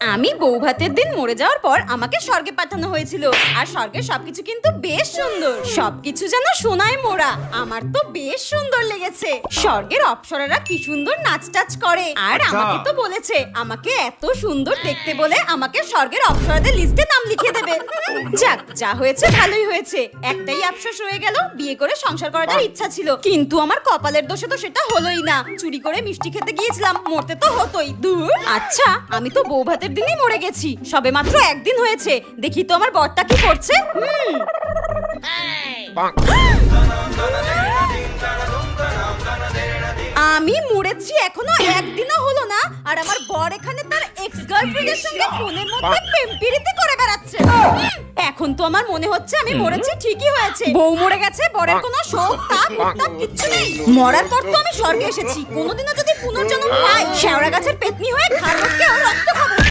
আমি বৌভাতের দিন মরে যাওয়ার পর আমাকে স্বর্গে পাঠানো হয়েছিল। আর স্বর্গের সবকিছু কিন্তু বেশ সুন্দর, সবকিছু যেন সোনায় মোড়া। আমার তো বেশ সুন্দর লেগেছে। স্বর্গের অপ্সরারা কি সুন্দর নাচ টাচ করে। আর আমাকে তো বলেছে আমাকে এত সুন্দর দেখতে বলে আমাকে স্বর্গের অপ্সরাদের লিস্টে নাম লিখে দেবে। যাক, যা হয়েছে ভালোই হয়েছে। একটাই আফসোস রয়ে গেল, বিয়ে করে সংসার করার ইচ্ছা ছিল, কিন্তু আমার কপালের দোষে তো সেটা হলোই না। চুরি করে মিষ্টি খেতে গিয়েছিলাম, মরতে তো হতোই। দূর। আচ্ছা, আমি তো বৌভাতের দিনই মরে গেছি, সবে মাত্র একদিন হয়েছে। দেখি তো আমার বরটা কি করছে। আমি মরেছি এখনো একদিনও হলো না, আর আমার বর এখানে তার এক্স গার্লফ্রেন্ডের সঙ্গে ফোনের মধ্যে প্রেম প্রীতি করে বেড়াচ্ছে। এখন তো আমার মনে হচ্ছে আমি মরেছি ঠিকই হয়েছে। বউ মরে গেছে, বরের কোনো শোক তাপ উত্তাপ কিচ্ছু নেই। মরার পর তো আমি স্বর্গে এসেছি, কোনোদিনও যদি পুনর্জন্ম পাই, শেওড়া গাছের পেতনি হয়ে ঘাড় মটকে রক্ত খাবো।